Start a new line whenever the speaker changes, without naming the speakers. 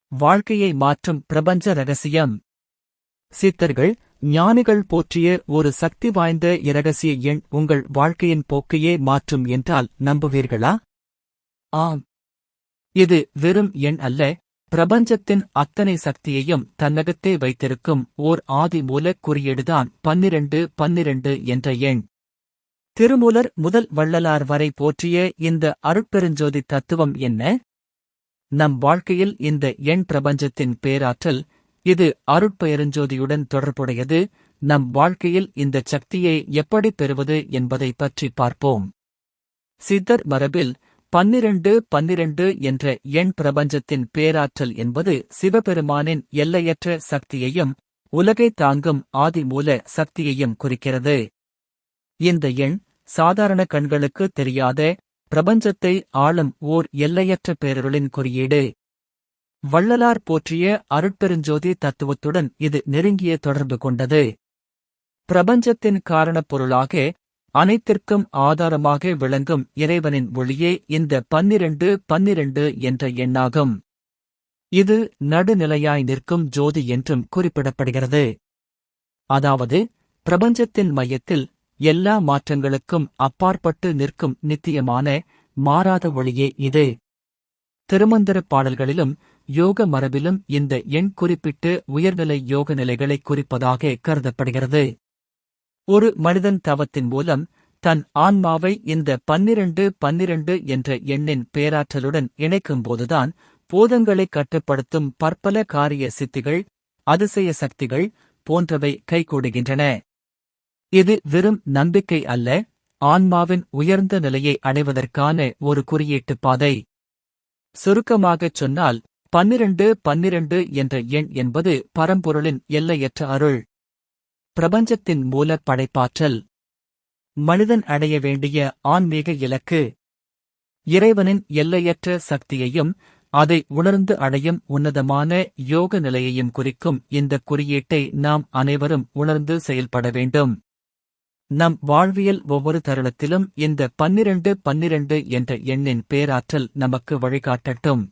வாழ்க்கையை மாற்றும் பிரபஞ்ச ரகசியம். சித்தர்கள், ஞானிகள் போற்றிய ஒரு சக்தி வாய்ந்த இரகசிய எண் உங்கள் வாழ்க்கையின் போக்கையே மாற்றும் என்றால் நம்புவீர்களா? ஆம். இது வெறும் எண் அல்ல, பிரபஞ்சத்தின் அத்தனை சக்தியையும் தன்னகத்தே வைத்திருக்கும் ஓர் ஆதி மூலக் குறியீடுதான் 1212 என்ற எண். திருமூலர் முதல் வள்ளலார் வரை போற்றிய இந்த அருட்பெருஞ்சோதி தத்துவம் என்ன? நம் வாழ்க்கையில் இந்த எண் பிரபஞ்சத்தின் பேராற்றல். இது அருட்பெருஞ்சோதியுடன் தொடர்புடையது. நம் வாழ்க்கையில் இந்தச் சக்தியை எப்படி பெறுவது என்பதை பற்றி பார்ப்போம். சித்தர் மரபில் 1212 என்ற எண் பிரபஞ்சத்தின் பேராற்றல் என்பது சிவபெருமானின் எல்லையற்ற சக்தியையும் உலகை தாங்கும் ஆதிமூல சக்தியையும் குறிக்கிறது. இந்த எண் சாதாரண கண்களுக்கு தெரியாத பிரபஞ்சத்தை ஆளும் ஓர் எல்லையற்ற பேரருளின் குறியீடு. வள்ளலார் போற்றிய அருட்பெருஞ்சோதி தத்துவத்துடன் இது நெருங்கிய தொடர்பு கொண்டது. பிரபஞ்சத்தின் காரணப் பொருளாக, அனைத்திற்கும் ஆதாரமாக விளங்கும் இறைவனின் ஒளியே இந்த 1212 என்ற எண்ணாகும். இது நடுநிலையாய் நிற்கும் ஜோதி என்றும் குறிப்பிடப்படுகிறது. அதாவது, பிரபஞ்சத்தின் மையத்தில் எல்லா மாற்றங்களுக்கும் அப்பாற்பட்டு நிற்கும் நித்தியமான, மாறாத ஒளியே இது. திருமந்திரப் பாடல்களிலும் யோக மரபிலும் இந்த எண் குறிப்பிட்டு உயர்நிலை யோக நிலைகளைக் குறிப்பதாக கருதப்படுகிறது. ஒரு மனிதன் தவத்தின் மூலம் தன் ஆன்மாவை இந்த 1212 என்ற எண்ணின் பேராற்றலுடன் இணைக்கும்போதுதான் பூதங்களைக் கட்டுப்படுத்தும் பற்பல காரிய சித்திகள், அதிசய சக்திகள் போன்றவை கைகூடுகின்றன. இது வெறும் நம்பிக்கை அல்ல, ஆன்மாவின் உயர்ந்த நிலையை அடைவதற்கான ஒரு குறியீட்டு பாதை. சுருக்கமாகச் சொன்னால், 1212 என்ற எண் என்பது பரம்பொருளின் எல்லையற்ற அருள். பிரபஞ்சத்தின் மூல படைப்பாற்றல். மனிதன் அடைய வேண்டிய ஆன்மீக இலக்கு. இறைவனின் எல்லையற்ற சக்தியையும் அதை உணர்ந்து அடையும் உன்னதமான யோக நிலையையும் குறிக்கும் இந்த குறியீட்டை நாம் அனைவரும் உணர்ந்து செயல்பட வேண்டும். நம் வாழ்வியல் ஒவ்வொரு தருணத்திலும் இந்த 1212 என்ற எண்ணின் பேராற்றல் நமக்கு வழிகாட்டட்டும்.